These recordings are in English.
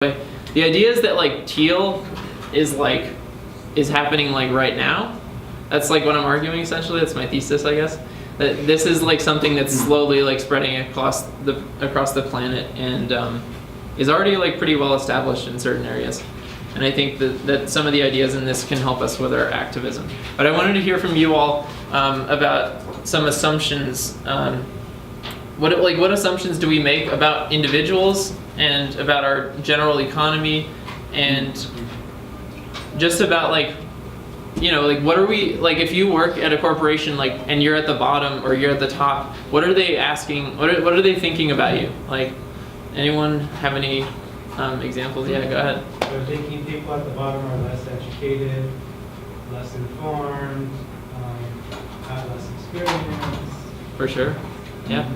The idea is that like teal is happening like right now. That's like what I'm arguing essentially. That's my thesis, I guess. That this is like something that's slowly like spreading across the planet and is already like pretty well established in certain areas. And I think that some of the ideas in this can help us with our activism. But I wanted to hear from you all about some assumptions. What assumptions do we make about individuals and about our general economy, and just about what are we, like if you work at a corporation and you're at the bottom or you're at the top, what are they asking, what are they thinking about you? Like, anyone have any examples? Yeah, go ahead. They're thinking people at the bottom are less educated, less informed, have less experience. For sure, yeah.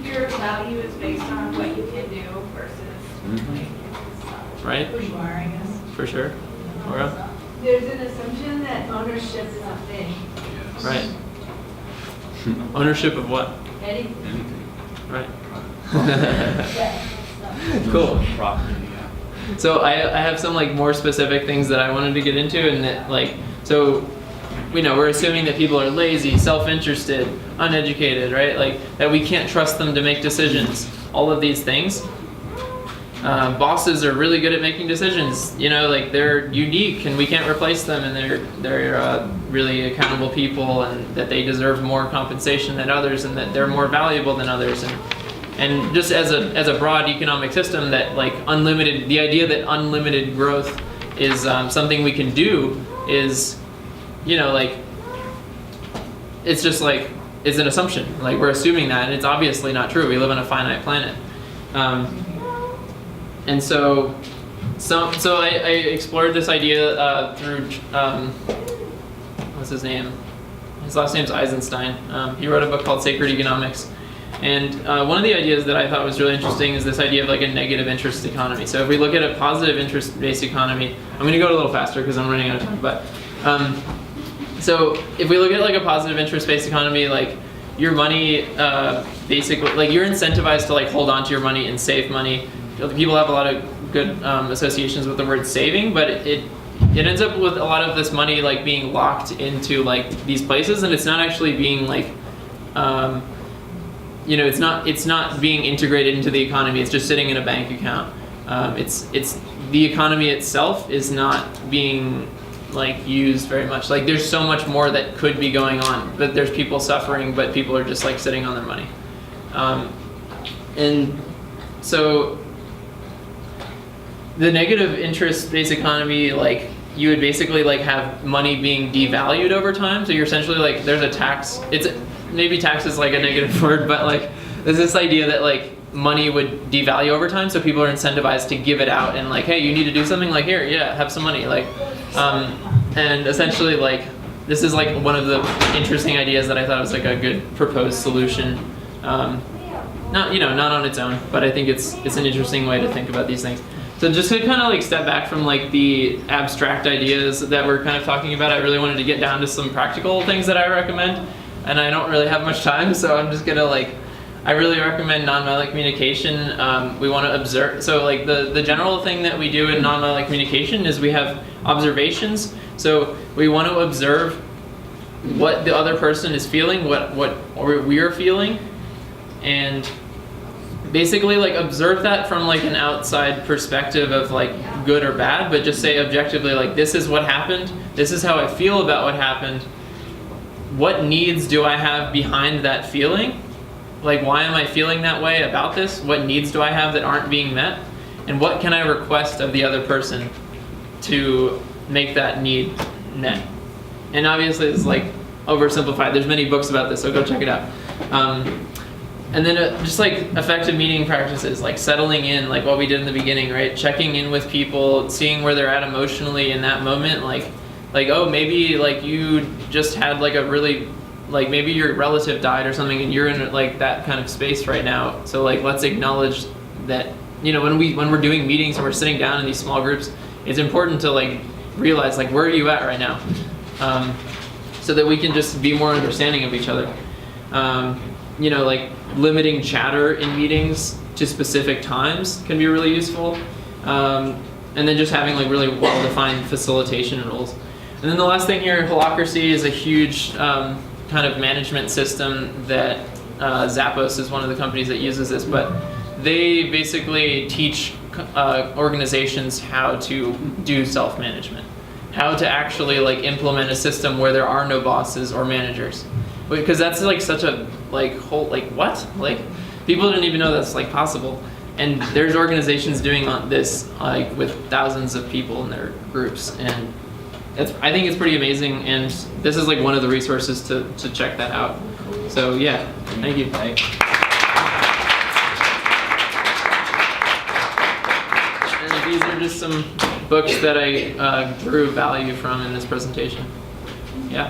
Your value is based on what you can do versus Right? who you are, I guess. For sure. Laura? There's an assumption that ownership is a thing. Right. Ownership of what? Anything. Right. Cool. Property, yeah. So I have some more specific things that I wanted to get into, and that so we're assuming that people are lazy, self-interested, uneducated, right? That we can't trust them to make decisions. All of these things. Bosses are really good at making decisions. They're unique and we can't replace them, and they're really accountable people, and that they deserve more compensation than others, and that they're more valuable than others. And just as a broad economic system, that the idea that unlimited growth is something we can do is, it's just it's an assumption. We're assuming that, and it's obviously not true. We live on a finite planet. And so I explored this idea through, what's his name? His last name's Eisenstein. He wrote a book called Sacred Economics. And one of the ideas that I thought was really interesting is this idea of a negative interest economy. So if we look at a positive interest-based economy, I'm going to go a little faster because I'm running out of time, but so if we look at a positive interest-based economy, your money basically, you're incentivized to hold on to your money and save money. People have a lot of good associations with the word saving, but it ends up with a lot of this money being locked into these places, and it's not actually being it's not being integrated into the economy. It's just sitting in a bank account. It's the economy itself is not being used very much. There's so much more that could be going on, but there's people suffering, but people are just sitting on their money. And so the negative interest-based economy, you would basically have money being devalued over time. So you're essentially there's a tax. Maybe tax is a negative word, but there's this idea that money would devalue over time, so people are incentivized to give it out and hey, you need to do something, here, yeah, have some money, and essentially this is one of the interesting ideas that I thought was a good proposed solution. Not on its own, but I think it's an interesting way to think about these things. So just to kind of step back from the abstract ideas that we're kind of talking about, I really wanted to get down to some practical things that I recommend. And I don't really have much time, so I'm just gonna I really recommend nonviolent communication. We want to observe. So the general thing that we do in nonviolent communication is we have observations. So we want to observe what the other person is feeling, what we're feeling, and basically observe that from an outside perspective of good or bad, but just say objectively this is what happened. This is how I feel about what happened. What needs do I have behind that feeling? Why am I feeling that way about this? What needs do I have that aren't being met? And what can I request of the other person to make that need met? And obviously it's oversimplified. There's many books about this, so go check it out. And then just effective meeting practices, settling in, what we did in the beginning, right? Checking in with people, seeing where they're at emotionally in that moment, oh, maybe you just had a really maybe your relative died or something, and you're in that kind of space right now. So let's acknowledge that when we're doing meetings and we're sitting down in these small groups, it's important to realize where are you at right now, so that we can just be more understanding of each other. Limiting chatter in meetings to specific times can be really useful. And then just having like really well-defined facilitation rules. And then the last thing here, Holacracy is a huge kind of management system that Zappos is one of the companies that uses this, but they basically teach organizations how to do self-management, how to actually like implement a system where there are no bosses or managers, because that's like such a like whole like what like people didn't even know that's like possible. And there's organizations doing this like with thousands of people in their groups, and I think it's pretty amazing. And this is like one of the resources to check that out. So yeah, thank you. And these are just some books that I drew value from in this presentation. Yeah.